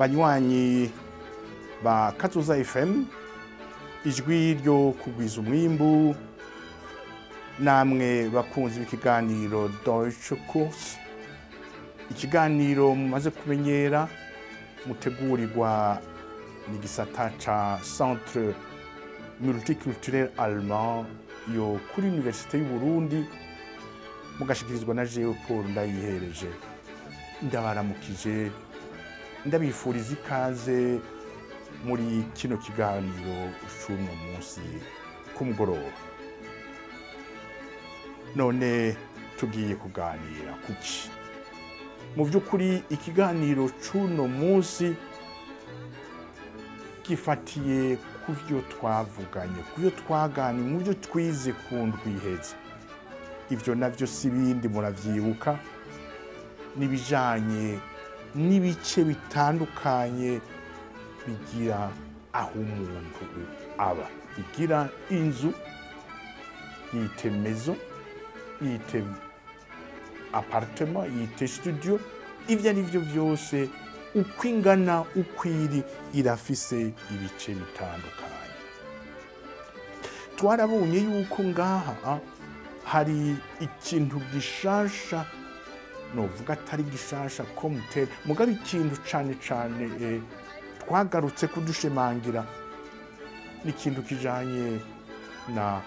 banywanyi ba Kazoza FM ijwi ryo kugwiza umwimbu namwe bakunzi b'ikiganiro Deutschkurs ikiganiro mumaze kumenyera mutegurirwa n'igisata ca Centre multiculturel allemand yo kuri Université y'u Burundi mugashikirizwa na Jewe Paul Ndayihereje ndabaramukije ndabifuriza ikaze muri kino kiganiro c'uno munsi kumugoroba. None tugiye kuganira kuki mu by'ukuri ikiganiro c'uno munsi gifatiye ku byo twavuganye ku byo twaganye mu byo twize ku ndwiheze. Ivyo navyo sibindi muravyibuka nibijanye n'ibice bitandukanye bigira aho umuntu aba, bigira inzu yite maison, yite appartement, yite studio. Ivyo ari byo byose uko ingana ukwiri irafise ibice bitandukanye. Twarabonye yuko ngaha hari ikintu gishasha, novuga atari gishasha komutera mugabe ikintu cane twagarutse kudushemangira n'ikintu kijanye na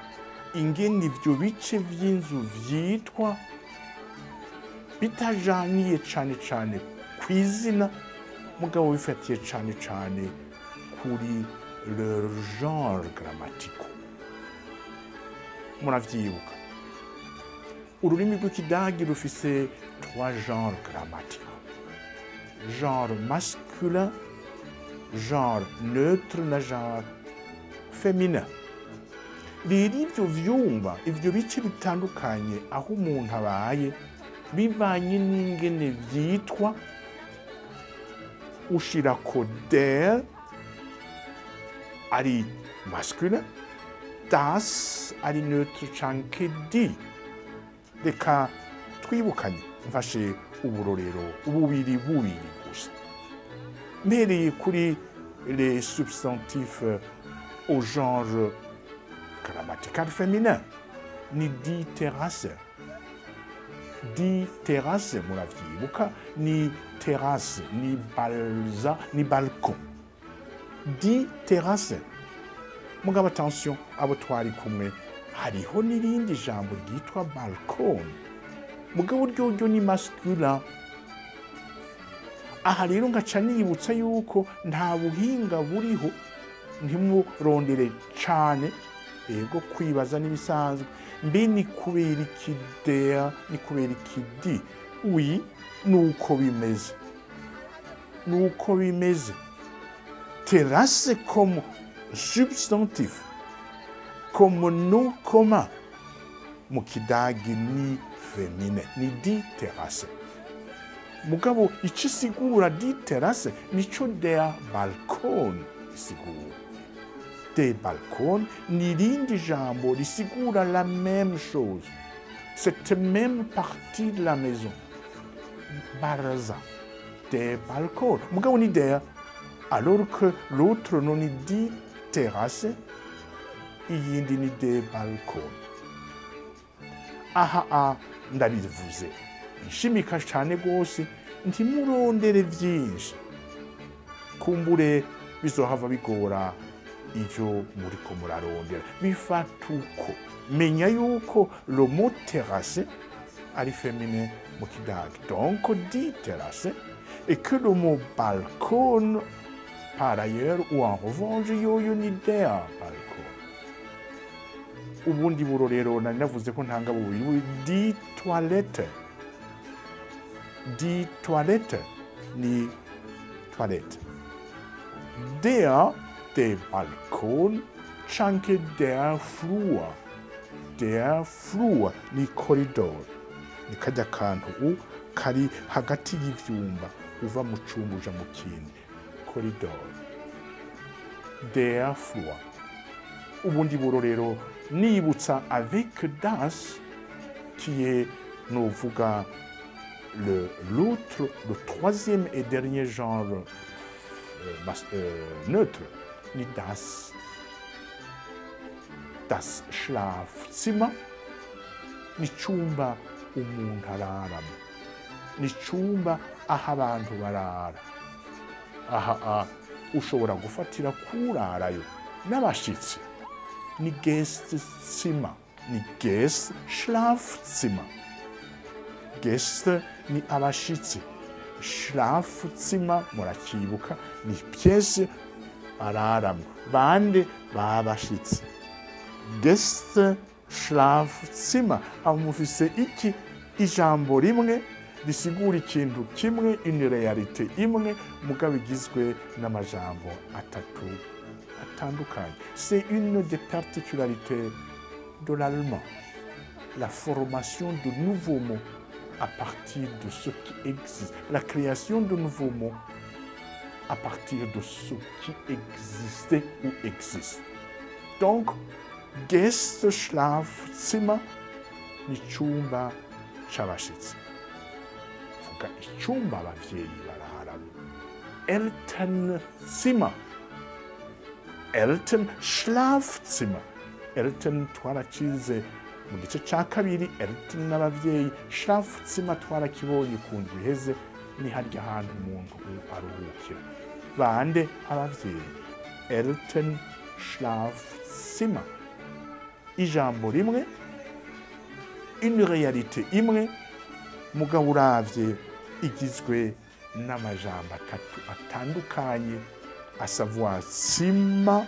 ingene ivyo bice vy'inzu vyitwa bitajaniye cane kw'izina mugabo bifatiye cane kuri leur genre grammatical. Muravyibuka ururimi rw'ikidagi rufise 3 genres grammaticaux: genre masculin, genre neutre na genre féminin. Rero ivyo vyumba ivyo bice bitandukanye aho umuntu abaye bivanye n'ingene vyitwa, ushirako der ari masculin, das ari neutre canke di. Reka twibukanye mfashe uburorero bubiri gusa. Mpereye kuri les substantifs au genre grammatical féminin ni di terrasse. Di terrasse muravyibuka ni terrasse, ni balza, ni balcon. Di terrasse. Mugabo attention abo twari kumwe hariho n'irindi jambo ryitwa balcon. Mugabo ryo ni masculin. Aha rero ngaca nibutsa yuko nta buhinga buriho, ntimurondere cane ego kwibaza n'ibisanzwe mbe ni kubera iki der, ni kubera iki di. Oui, nuko bimeze. Terrasse comme substantif, comme nom commun mu kidagi ni féminin, ni di terrasse. Mugabo ico sigura di terrasse nico der balcon isigura. Des balcons ni rindi jambo risigura la même chose, cette même partie de la maison. Baraza, des balcons. Mugabo ni der, alors que l'autre non ni di terrasse, iyindi ni des balcons. Aha ndabivuze nshimika cyane gose ntimurondere vyinshi kumbure bizohava bigora ivyo muriko murarondera. Bifatuko menya yuko le mot terrasse ari féminin mu kidagi, donc di terrasse, et que le mot balcon par ailleurs ou en revanche yoyo ni der balcon. Ubundi burorero nari navuze ko ntanga bubiri. Di toilette. Di toilette ni toilette. Der balcon canke der Flur. Der Flur ni corridor. Ni kajya kantu kari hagati y'ivyumba uva mu cumba uja mu kindi. Corridor. Der Flur. Ubundi burorero nibutsa avec das qui est novuga le troisième et dernier genre neutre ni das. Das Schlafzimmer ni icumba umuntu araramo, ni icumba aho abantu barara. Aha ushobora gufatira kurarayo n'abashitsi, ni Gästezimmer, ni Gäste Schlafzimmer. Gäste ni abashitsi, Schlafzimmer murakibuka ni pièce araramo, bande babashitsi. Gäste Schlafzimmer amufise iki ijambo rimwe risigura ikintu kimwe, une réalité imwe mugabo igizwe n'amajambo atatu atandukanye. C'est une des particularités de l'allemand, la formation de nouveaux mots à partir de ce qui existe, la création de nouveaux mots à partir de ce qui existait ou existe. Donc, Gäste-Schlafzimmer ni icumba c'abashitsi. Vuga icumba abavyeyi bararamo. Elternzimmer, Eltern-Schlafzimmer. Eltern twaracize mu gice ca kabiri, Eltern n'abavyeyi. Schlafzimmer twarakibonye ku ndwi iheze, ni harya hantu umuntu aruhukira. Bande abavyeyi. Eltern-Schlafzimmer. Ijambo rimwe, une réalité imwe, mugabo uravye igizwe n'amajambo atatu atandukanye, à savoir Zimmer,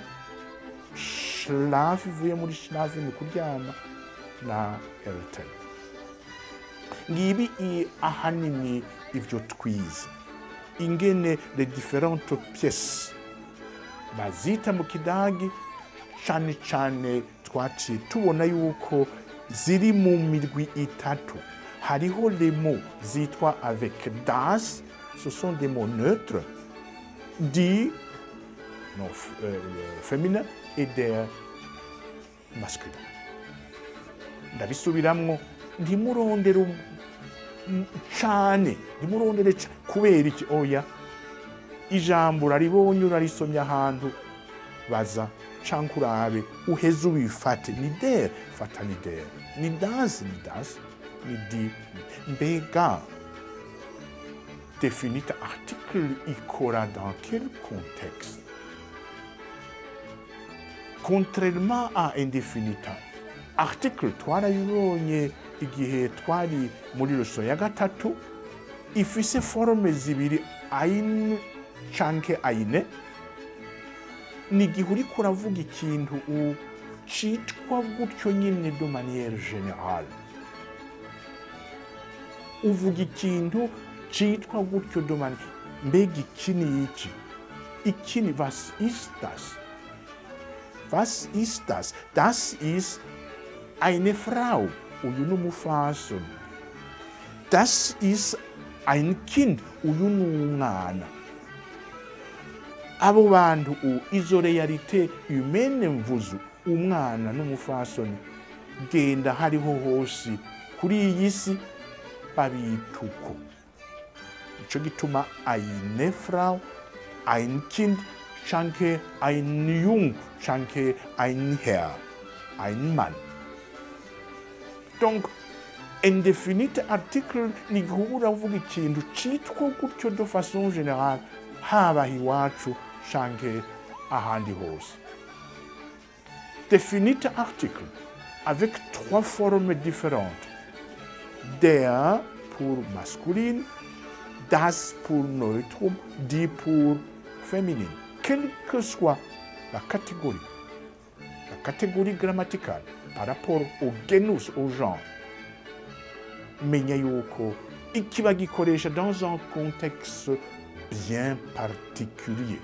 Schlaf ivuye muri Schlaf ni kuryama, na Eltern. Ngibi ahanini ivyo twize, ingene les différentes pièces bazita mu kidagi, cane cane twaciye tubona yuko ziri mu mirwi itatu. Hariho les mots zitwa avec das, ce sont des mots neutres, die, non, féminin, et der masculin. Ndabisubiramwo, ntimurondere cane, ntimurondere kubera iki, oya, ijambo uraribonye urarisomye ahantu, baza canke urabe uheze ubifate, ni der, fata ni der, ni das, ni di. Mbega définite article ikora dans quel contexte? Contrairement à indefinita, article twarayibonye igihe twari muri leçon ya gatatu, ifise forme zibiri, ein canke eine. Ni igihe uriko uravuga ikintu citwa gutyo nyine de manière générale. Uvuga ikintu citwa gutyo de manière, mbega iki ni iki? Iki ni was ist das? Was ist das? Das ist eine Frau, uyu ni umufasoni. Das ist ein Kind, uyu ni umwana. Abo bantu izo réalité humaine mvuzu, umwana n'umufasoni, genda hariho hose kuri iyi si babituko. Ico gituma eine Frau, ein Kind, canke ein Jung, canke ein Herr, ein Mann. Donc, indéfinite article ni guhura uvuga ikintu citwa gutyo de façon générale, haba iwacu canke ahandi hose. Définite article avec trois formes différentes. Der pour masculine, das pour neutre, die pour féminine. Quelle que soit la catégorie grammaticale par rapport au genus, au genre, menya yuko ikiba gikoresha dans un contexte bien particulier.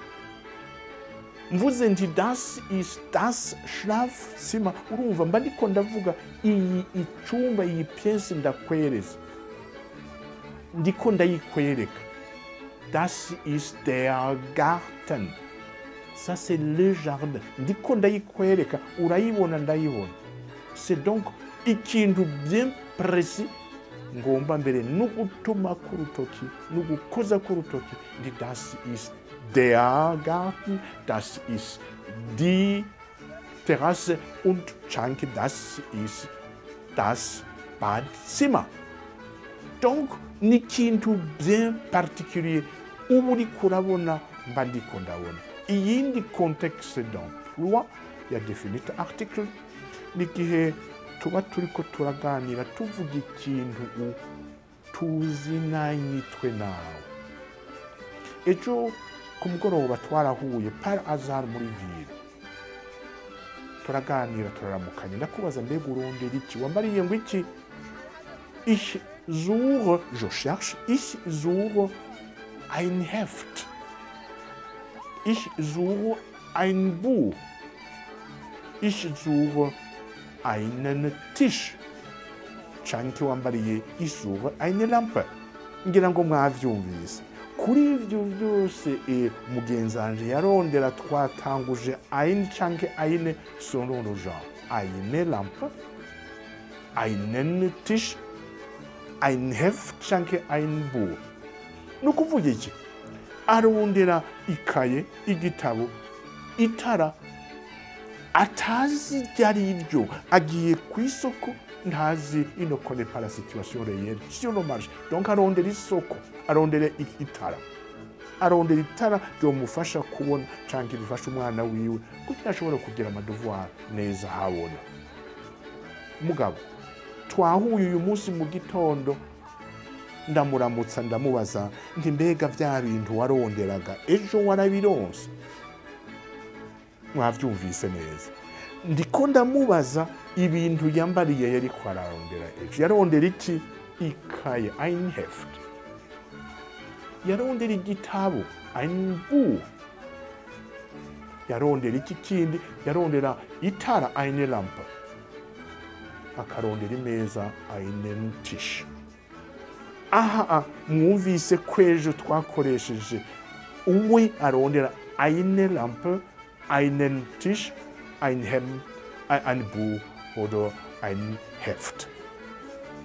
Mvuze nti das ist das Schlafzimmer, urumva mba ndiko ndavuga iyi icumba, iyi pièce ndakwereza, ndiko ndayikwereka. Das ist der Garten, ça c'est le jardin, ndiko ndayikwereka, urayibona ndayibona. C'est donc ikintu bien précis ngomba mbere no gutuma ku rutoki no gukoza ku rutoki ndi das ist der Garten, das ist die Terrasse und canke das ist das Badzimmer. Donc ni ikintu bien particulier uba uriko urabona mba ndiko ndabona. Iyindi contexte d'emploi ya definite article n'igihe tuba turiko turaganira tuvuga ikintu tuzinanye twe nawe. Ejo ku mugoroba twarahuye par hasard muri ville, turaganira turaramukanye, ndakubaza mbega urondera iki? Wambariye ngo iki? Ich suche, je cherche, ich suche ein Heft. Ich suche ein Buch. Ich suche einen Tisch. Canke wambariye ich suche eine Lampe. Ngira ngo mwavyumvise. Kuri ivyo byose mugenzi wanje yarondera twatanguje ein canke eine selon le genre. Eine Lampe, einen Tisch, ein Heft canke ein Buch. Nukuvuga iki? Arondera ikaye, igitabo, itara, atazi ryari iryo, agiye ku isoko ntazi ino connaît pas la situation réelle sur le marché. Donc arondera isoko, arondera itara. Arondera itara ryomufasha kubona canke rifasha umwana wiwe kugira ashobora kugira amadevoir neza habona. Mugabo twahuye uyu munsi mu gitondo, ndamuramutsa ndamubaza nti mbega vya bintu waronderaga ejo warabironse? Mwavyumvise neza. Ndiko ndamubaza ibintu yambariye yariko ararondera ejo. Yarondera iki? Ikaye, ein Heft. Yarondera igitabo, ein Buch. Yarondera iki kindi? Yarondera itara, eine Lampe. Akarondera imeza, einen Tisch. Aha, mwumvise kwejo twakoresheje uwe arondera eine Lampe, einen Tisch, ein Hemd, ein Buch oder ein Heft.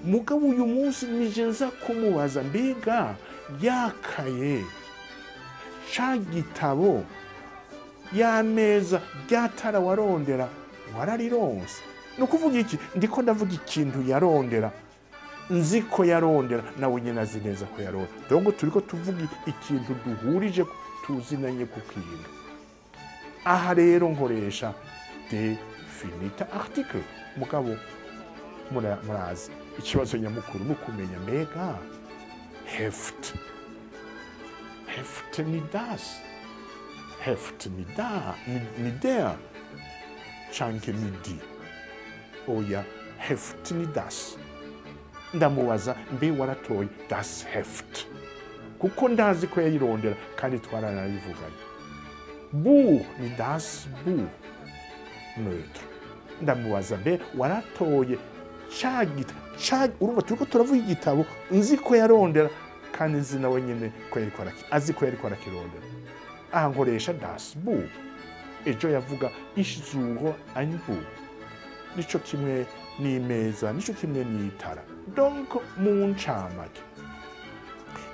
Mugabo uyu munsi nije nza kumubaza mbega yakaye, ca gitabo, ya meza, ryatara warondera wararironse? Nukuvuga iki? Ndiko ndavuga ikintu yarondera, nzi ko yarondera, nawe nyene azi neza ko yarondera. Donc turiko tuvuga ikintu duhurije tuzinanye ku kintu. Aha rero nkoresha definite article. Mugabo murazi ikibazo nyamukuru nukumenya mbega Heft. Heft ni das. Heft ni da, ni der. Canke ni die. Oya, Heft ni das. Ndamubaza mbe waratoye das Heft. Kuko ndazi ko yayirondera kandi twaranabivuganye. Buch ni das Buch. Neutre. Ndamubaza mbe waratoye urumva turiko turavuga igitabo nzi ko yarondera kandi nzi nawe nyene ko azi ko yariko arakirondera. Aha nkoresha das Buch. Ejo yavuga ich suche ein Buch. Nico kimwe n'imeza, nico kimwe n'itara. Donc mu ncamake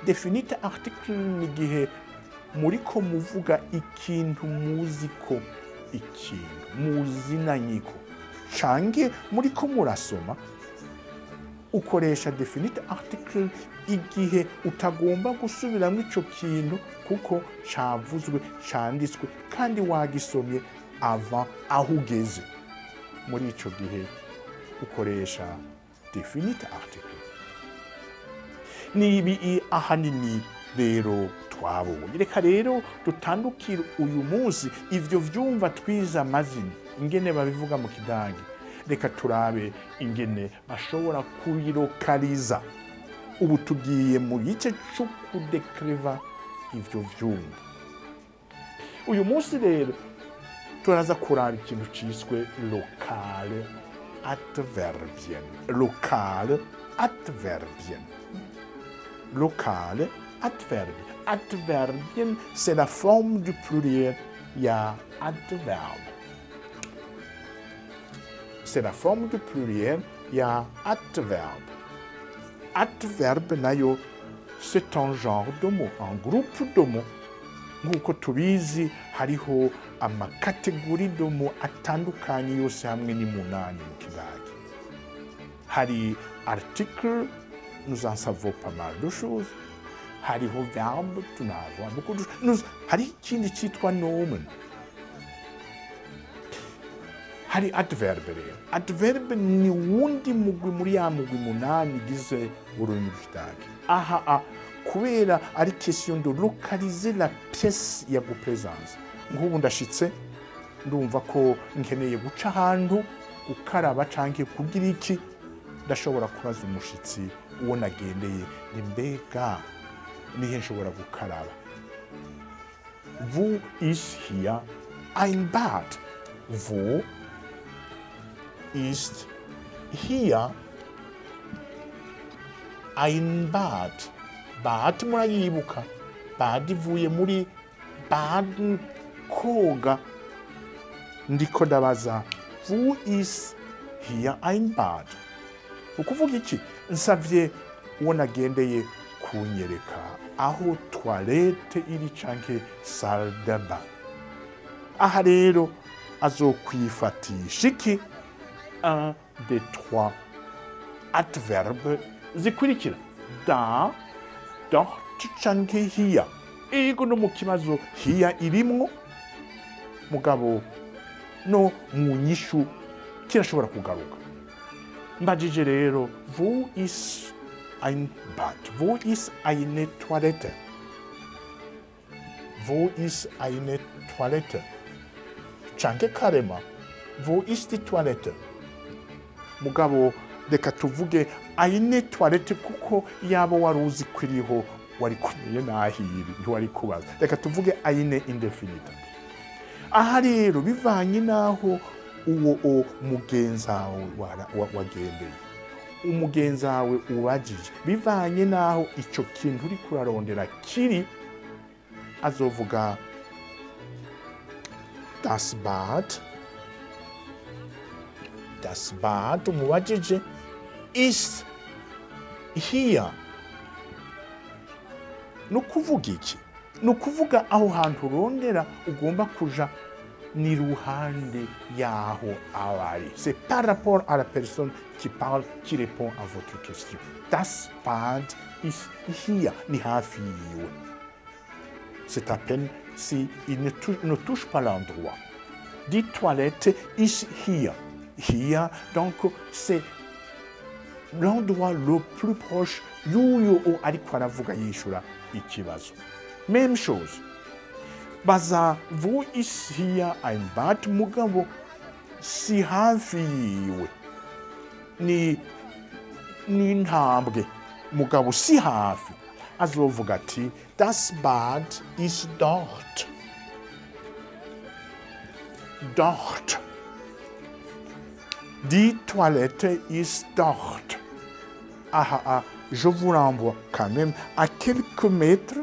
definite article ni gihe muriko muvuga ikintu muziko, ikintu muzinanyiko canke muriko murasoma, ukoresha definite article igihe utagomba gusubiramwo ico kintu kuko cavuzwe, canditswe kandi wagisomye ava aho ugeze. Muri ico gihe ukoresha definite article. Nibi ahanini rero twabonye. Reka rero dutandukire uyu munsi ivyo vyumva twiza amazina ingene babivuga mu Kidagi. Reka turabe ingene bashobora kubirokaliza. Ubu tugiye mu gice cyo kudekriva ivyo vyumva. Uyu munsi rero turaza kuraba ikintu ciswe locale adverbien. Locale adverbien. Locale adverbien. Adverbien, c'est la forme du pluriel, il y a adverbe. C'est la forme du pluriel, il y a adverbe. adverbe nayo c'est un genre de mot, un groupe de mots. Nk'uko tubizi hariho amakategori de mots atandukanye yose hamwe ni munani mu kidage. Hari article, nous en savons pas mal de choses. Hariho verbe, tunavons beaucoup de choses. Hari ikindi cyitwa nomen. Hari adverbe rero. Adverbe ni wundi mugwi muri ya mugwi munani gize ururimi rw'ikidage. Aha kubera ari question de localiser la pièce ya gupresence. Nk'ubu ndashitse ndumva ko nkeneye guca ahantu gukaraba canke kugira iki, ndashobora kubaza umushitsi uwo nagendeye ni mbega nihe nshobora gukaraba. Wo ist hier ein Bad? Wo ist hier ein Bad? Bad murayibuka. Bad ivuye muri baden, koga. Ndiko ndabaza wo ist hier ein Bad? Ukuvuga iki? Nsavye uwo nagendeye kunyereka aho toilette iri canke salle de bain. Aha rero azokwifatisha iki? 1, 2, 3 adverbe zikurikira: da, dort canke hier. Ego no mu kibazo hier irimwo, mugabo no mu nyishu kirashobora kugaruka. Mbajije rero wo ist ein Bad? Wo ist eine Toilette? Wo ist eine Toilette? Canke karema wo ist die Toilette? Mugabo reka tuvuge eine Toilette kuko yabo waruzi kwiriho wari kumeye nahiri ntiwari kubaza. Reka tuvuge eine indefinite. Aha rero bivanye naho uwo mugenzawe wagendeye, umugenzawe ubajije, bivanye naho ico kintu uri kurarondera kiri, azovuga das Bad. Das Bad umubajije ist hier. Nukuvuga iki? Nukuvuga aho hantu urondera ugomba kuja ni ruhande yaho awari. C'est par rapport à la personne qui parle, qui répond à votre question. Das Bad ist hier, ni hafi yiwe. C'est à peine si il ne touche pas l'endroit. Die Toilette ist hier. Hier, donc, c'est l'endroit le plus proche y'uyo ariko aravuga yishura ikibazo. Même chose. Baza, wo ist hier ein Bad? Mugabo, si hafi yiwe. Ni ntambwe. Mugabo, si hafi. Azovuga ati, das Bad ist dort. Dort. Die Toilette ist dort. Je vous renvoie quand même à quelques mètres,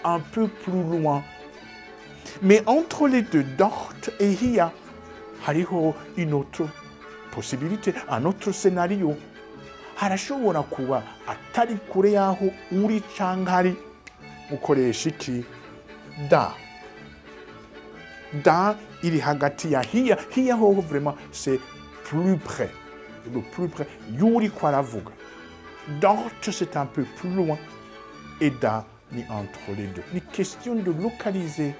un peu plus loin. Mais entre les deux, dort et hier, hariho une autre possibilité, un autre scénario. Harashobora kuba atari kure yaho uri cankari, ukoresha iki? Da. Da iri hagati ya hier. Hier ho vraiment c'est plus près. Le plus près. Yuri kwaravuga. Dort c'est un peu plus loin. Et da ni entre les deux. Ni question de localiser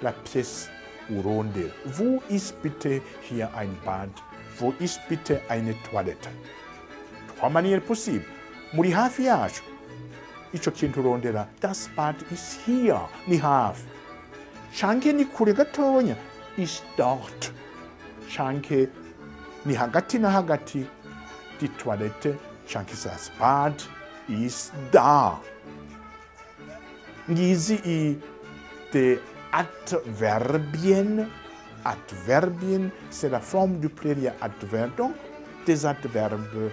la pièce urondera. Wo ist bitte hier ein Bad? Wo ist bitte eine Toilette? Trois manières possibles. Muri hafi yacu. Ico kintu urondera. Das Bad ist hier. Ni hafi. Canke ni kure gatonya. Ist dort. Canke ni hagati na hagati. Die Toilette. Canke das Bad ist da. Ngizi de Adverbien. Adverbien, c'est la forme du pluriel adverbe, donc des adverbes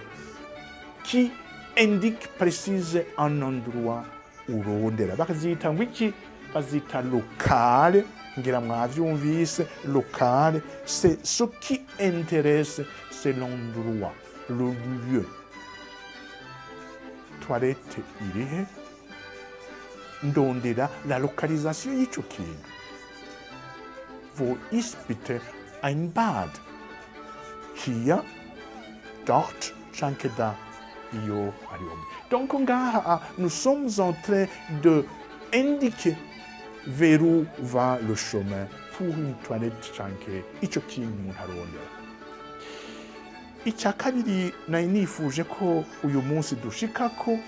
qui indiquent, précisent un endroit où urondera. Bakazita wiki, bazita locale, ngira mwavyumvise, locale, c'est ce qui intéresse, c'est l'endroit, le lieu. toilette irihe, ndondera la Lokalisation y'ico kintu. Wo ist bitte ein Bad? Hier, dort, canke da, iyo ariho. Donc ngaha, nous sommes en train de indiquer vers où va le chemin pour une toilette canke ico kintu umuntu arondera. Icya kabiri nari nifuje ko uyu munsi dushikako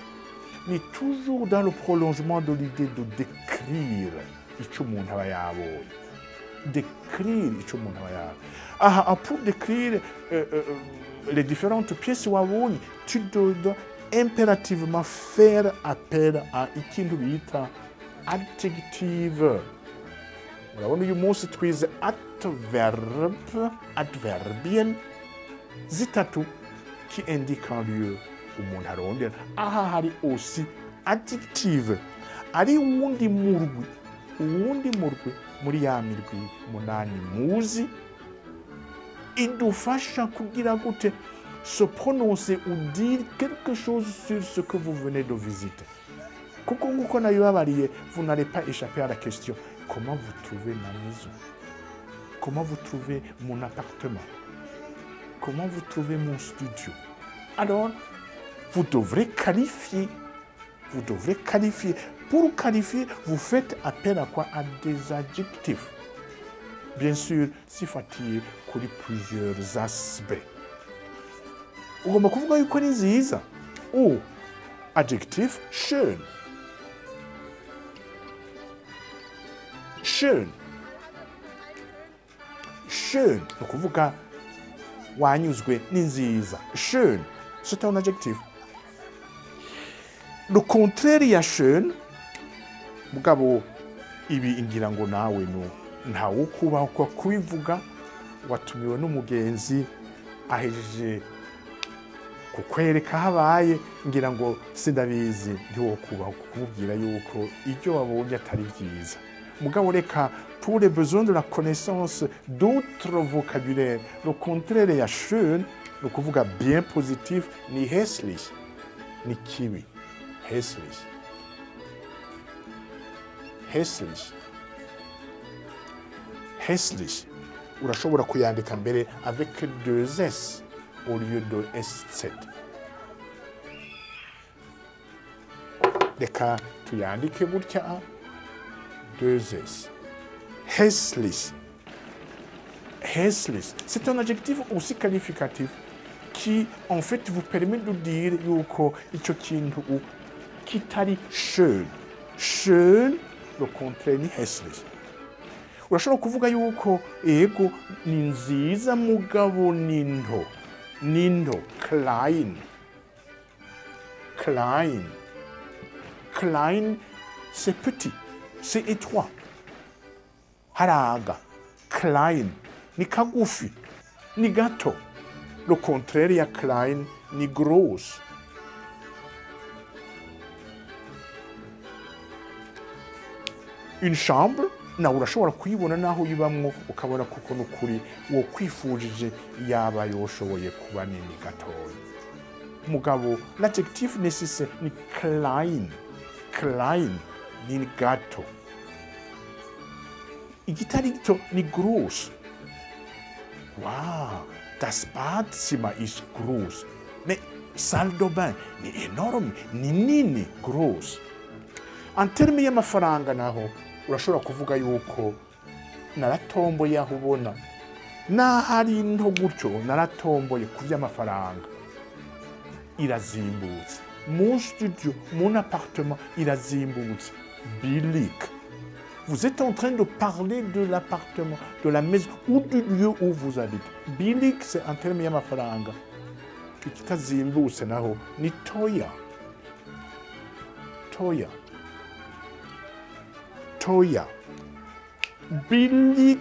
ni toujours dans le prolongement de l'idée de décrire ico umuntu aba yabonye. Décrire ico umuntu aba yabonye. Aha, pour décrire les différentes pièces wabonye, tu dois impérativement faire appel à ikintu bita adjective. Urabona uyu munsi twize adverbien zitatu qui indiquent un lieu umuntu arondera. Aha hari aussi adjective ari uwundi murwi muri ya mirwi munani muzi idufasha kugira gute se prononcer ou dire quelque chose sur ce que vous venez de visiter. Kuko nguko nabibabariye, vous n'allez pas échapper à la question: comment vous trouvez ma maison? Comment vous trouvez mon appartement? Comment vous trouvez mon studio? Alors, vous devrez qualifier. Vous devrez qualifier. Pour qualifier, vous faites appel à quoi? À des adjectifs. Bien sûr, sifatiye kuri plusieurs aspects. Ugomba kuvuga yuko ari nziza. Adjectif schön. Schön. Schön. Ni ukuvuga wanyuzwe, ni nziza. Schön. C'est un adjectif. Le contraire ya schön, mugabo ibi ingira ngo nawe ntawo kubaho kwa kubivuga, watumiwe n'umugenzi ahejeje kukwereka habaye, ngira ngo sindabizi ntiwo kubaho kumubwira yuko ibyo wabonye atari byiza. Mugabo reka, pour les besoins de la connaissance d'autres vocabulaires, le contraire ya schön, ni ukuvuga bien positif, ni hässlich, ni kibi. Hässlich. Hässlich. Hässlich. Urashobora kuyandika mbere avec deux S au lieu de SZ. Reka tuyandike gutya, deux S. Hässlich. Hässlich. C'est un adjectif aussi qualificatif qui, en fait, vous permet de dire yuko ico kintu kitari schön. Schön, le contraire ni hässlich. Urashobora kuvuga yuko ego ni nziza mugabo ninto. Ninto, klein. Klein. Klein, c'est petit, c'est étroit. Haraga, klein, ni kagufi, ni gato. Le contraire ya klein ni groß. Une chambre, na urashobora kuyibona naho yibamwo ukabona kuko nukuri wo kwifujije yaba yoshoboye kuba nini gatoya. Mugabo, l'adjectif nécessaire ni klein. Klein ni gato. Igitari gito ni groß. Wow, das Badzimmer ist groß. Mais salle de bain ni enorme, ni nini, groß. En termes y'amafaranga naho urashobora kuvuga yuko naratomboye aho ubona. Nahari nto gutyo naratomboye ku by'amafaranga. Irazimbutse. Mon studio, mon appartement, irazimbutse. Billig. Vous êtes en train de parler de l'appartement, de la maison ou du lieu où vous habitez. Billig, c'est en termes y'amafaranga. Ikitazimbutse naho ni toya. Toya. Toya. Billig,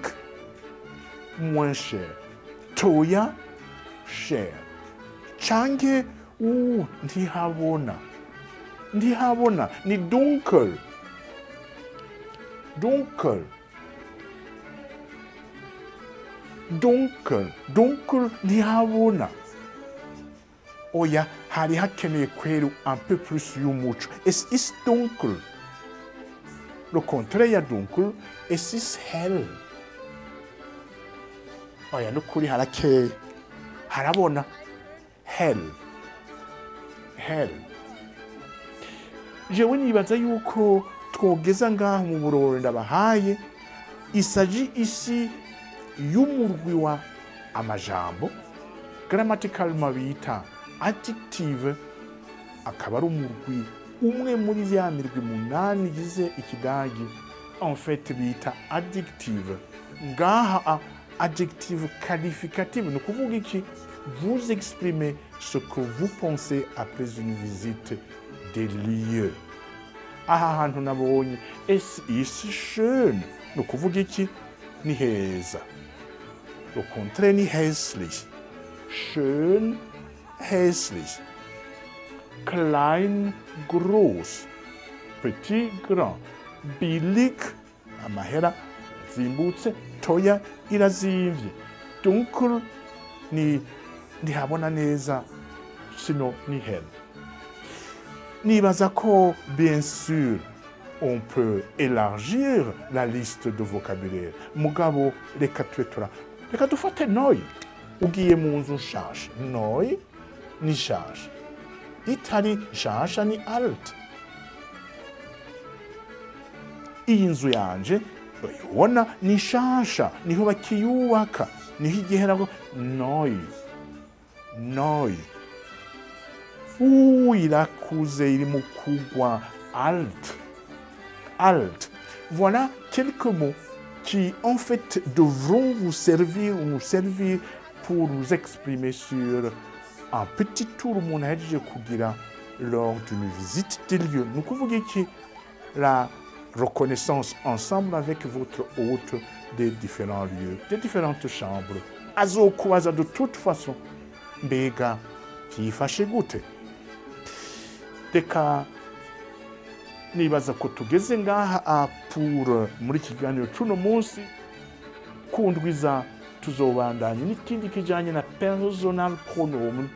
moins cher. Toya, cher. Change, ndihabona. Ndihabona, ni dunkel. Dunkel. Dunkel. Dunkel, ndihabona. Oya, hari hakeneye kwera un peu plus y'umuco. Es ist dunkel. Le contraire ya dunkel, es ist hell. Oya nukuri harakeye, harabona. Hell. Jewe nibaza yuko twogeza ngaho mu buroro ndabahaye, isaji isi y'umurwi wa amajambo, grammaticalement bita adjective, akaba ari umurwi umwe muri ya mirwi 8 igize ikidagi, en fait bita adjective. Ngaha adjective qualificative, ni kuvuga iki? Vous exprimez ce que vous pensez après une visite des lieux. Aha hantu nabonye, es ist schön, ni kuvuga iki? Ni heza. Le contraire ni hässlich. Schön, hässlich. Klein, groß. Petit, grand. Billig, amahera zimbutse, toya irazimvye. Dunkel ni ndihabona neza, sino ni hell. Nibaza ko bien sûr on peut élargir la liste de vocabulaire. Mugabo reka dufate noy. Ugiye mu nzu nshasha, noy ni nshasha. Itari nshasha ni alt. Iyi nzu yanje ubona ni nshasha, niho bakiyubaka, niho igihera ngo noy. Irakuze, iri mu kugwa, alt. Voilà quelques mots qui en fait devront vous servir ou nous servir pour nous exprimer sur un petit tour umuntu yahejeje kugira lors d'une visite des lieux. Nous kuvuga iki? La reconnaissance ensemble avec votre hôte des différents lieux, des différentes chambres. Azokubaza de toute façon, mbega byifashe gute? Reka nibaza ko tugeze ngaha pour muri kiganiro cuno munsi, kundwiza tuzobandanya n'ikindi kijanye na personal pronomen.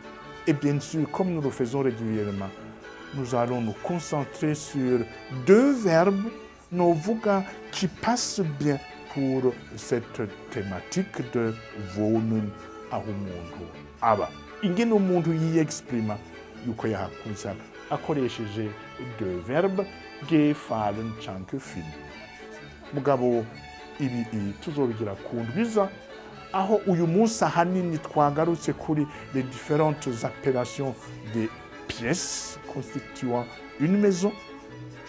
Et bien sûr, comme nous le faisons régulièrement, nous allons nous concentrer sur 2 verbes novuga qui passent bien pour cette thématique de wohnen aho umuntu aba. Ingene umuntu yiyexprima yuko yahakuza akoresheje 2 verbes, gefallen canke finden. Mugabo ibi tuzobigira kundwiza, aho uyu munsi ahanini twagarutse kuri les différentes appellations des pièces constituant une maison,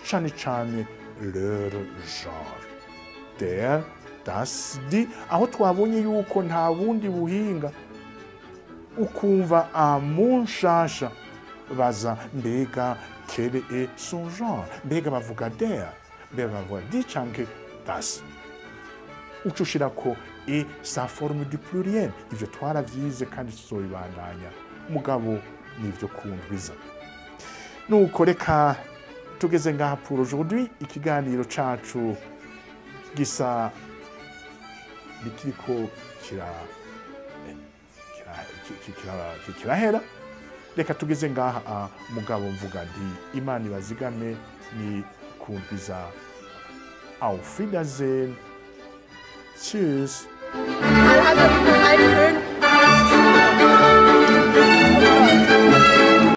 cane leur genre. Der, das, die, aho twabonye yuko nta bundi buhinga ukumva mu nshasha baza mbega quel est son genre, mbega bavuga der, mbega bavuga die canke das. Ucushirako et sa forme du pluriel. Ivyo twaravyize kandi tuzobibandanya. Mugabo nivyo kundwiza. Nuko reka tugeze ngaha pour aujourd'hui. Ikiganiro cacu gisa bikiriko kirahera. Reka tugeze ngaha mugabo mvuga nti Imana ibazigame, ni kundwiza. Auf Wiedersehen. Tschüss.